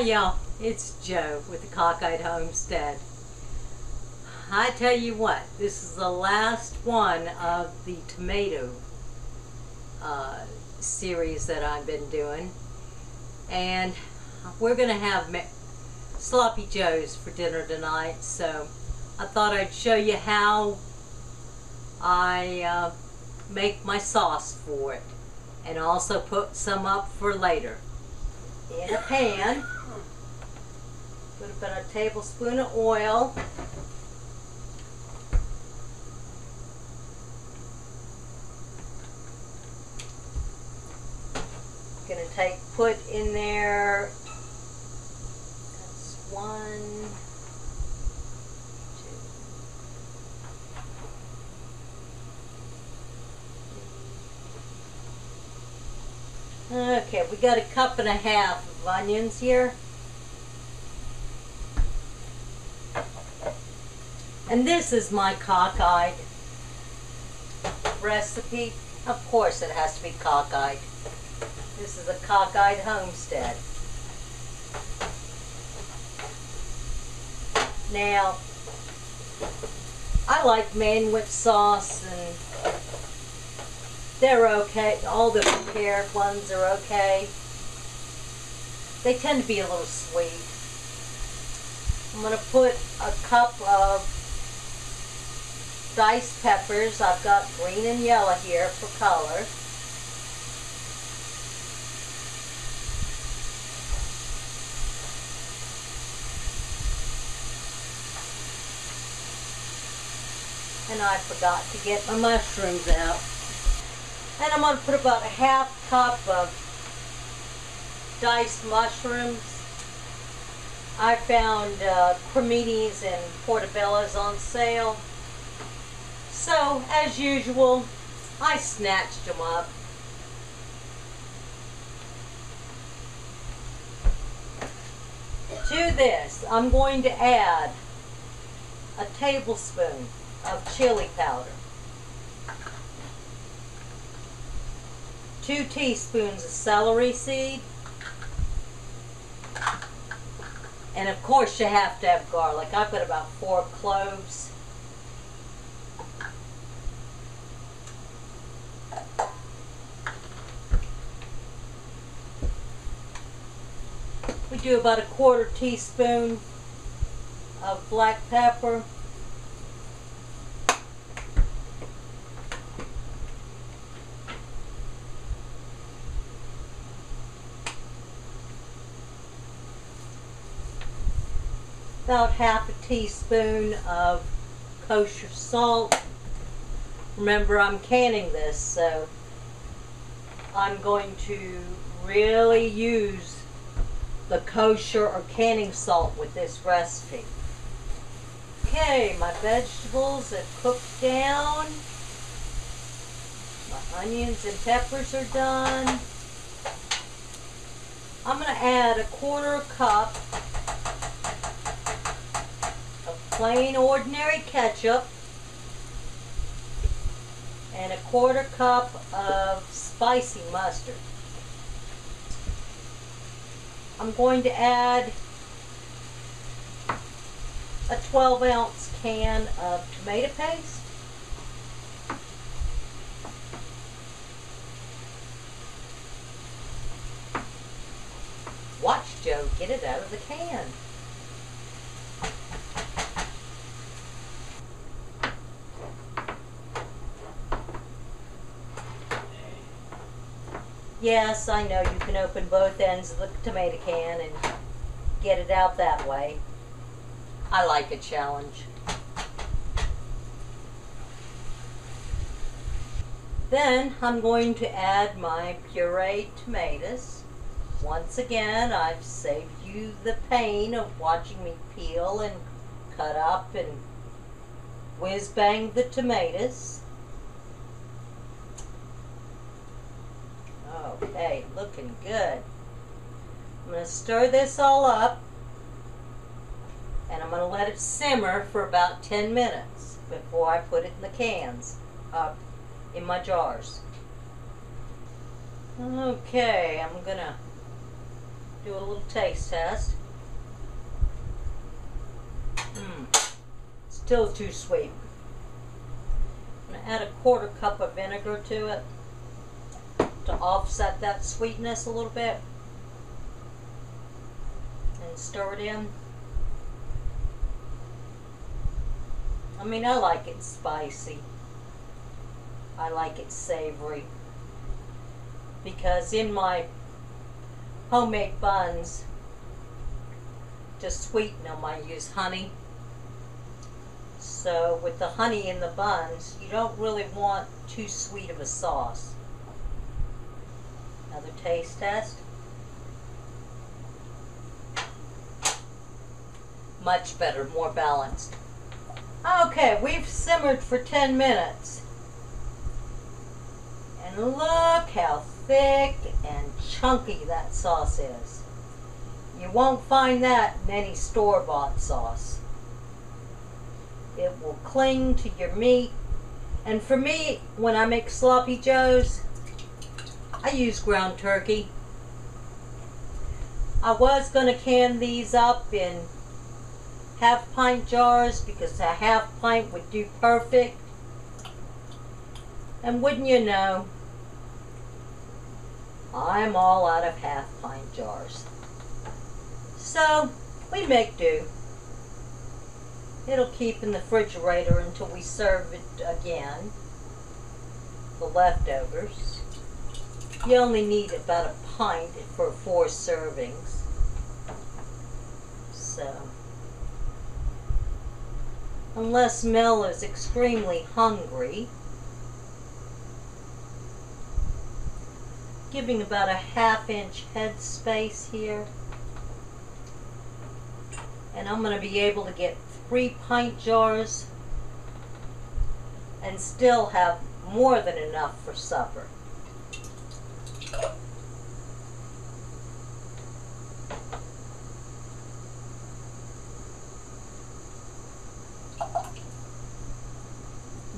Hi y'all, it's Joe with the Cockeyed Homestead. I tell you what, this is the last one of the tomato series that I've been doing, and we're gonna have sloppy joes for dinner tonight, so I thought I'd show you how I make my sauce for it, and also put some up for later. In a pan, put about a tablespoon of oil. Gonna put in there, that's 1, 2. Okay, we got a cup and a half of onions here. And this is my cockeyed recipe. Of course it has to be cockeyed. This is a Cockeyed Homestead. Now, I like Manwich sauce, and they're okay. All the prepared ones are okay. They tend to be a little sweet. I'm going to put a cup of diced peppers. I've got green and yellow here for color. And I forgot to get my mushrooms out. And I'm going to put about a half cup of diced mushrooms. I found creminis and portobellos on sale. So, as usual, I snatched them up. To this, I'm going to add a tablespoon of chili powder, 2 teaspoons of celery seed, and of course you have to have garlic. I've got about 4 cloves. We do about a 1/4 teaspoon of black pepper. About 1/2 teaspoon of kosher salt. Remember, I'm canning this, so I'm going to really use the kosher or canning salt with this recipe. Okay, my vegetables have cooked down. My onions and peppers are done. I'm going to add a 1/4 cup plain ordinary ketchup and a 1/4 cup of spicy mustard. I'm going to add a 12-ounce can of tomato paste. Watch Joe get it out of the can. Yes, I know you can open both ends of the tomato can and get it out that way. I like a challenge. Then I'm going to add my pureed tomatoes. Once again, I've saved you the pain of watching me peel and cut up and whiz bang the tomatoes. Okay, looking good. I'm going to stir this all up, and I'm going to let it simmer for about 10 minutes before I put it in the cans, in my jars. Okay, I'm going to do a little taste test. Still too sweet. I'm going to add a 1/4 cup of vinegar to it to offset that sweetness a little bit. And stir it in. I mean, I like it spicy. I like it savory. Because in my homemade buns, to sweeten them, I use honey. So with the honey in the buns, you don't really want too sweet of a sauce. Another taste test. Much better, more balanced. Okay, we've simmered for 10 minutes. And look how thick and chunky that sauce is. You won't find that in any store-bought sauce. It will cling to your meat. And for me, when I make sloppy joes, I use ground turkey. I was going to can these up in half-pint jars because a half-pint would do perfect. And wouldn't you know, I'm all out of half-pint jars. So, we make do. It'll keep in the refrigerator until we serve it again. The leftovers. You only need about a pint for 4 servings. So, unless Mel is extremely hungry, giving about a 1/2-inch head space here. And I'm going to be able to get 3 pint jars and still have more than enough for supper.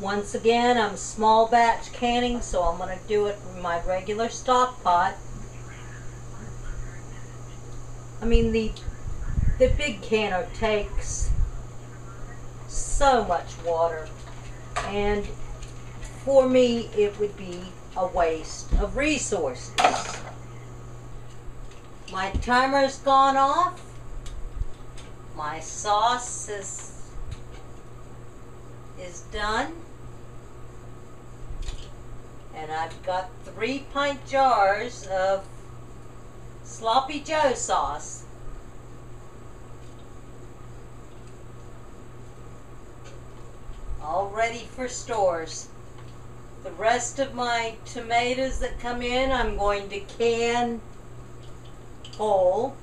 Once again, I'm small batch canning, so I'm going to do it in my regular stock pot. I mean, the big canner takes so much water, and for me it would be a waste of resources. My timer's gone off. My sauce is done. And I've got 3 pint jars of Sloppy Joe sauce. All ready for stores. The rest of my tomatoes that come in, I'm going to can whole.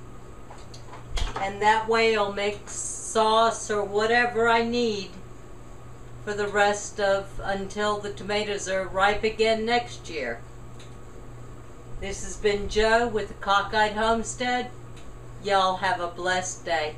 And that way I'll make sauce or whatever I need for the rest of, until the tomatoes are ripe again next year. This has been Joe with the Cockeyed Homestead. Y'all have a blessed day.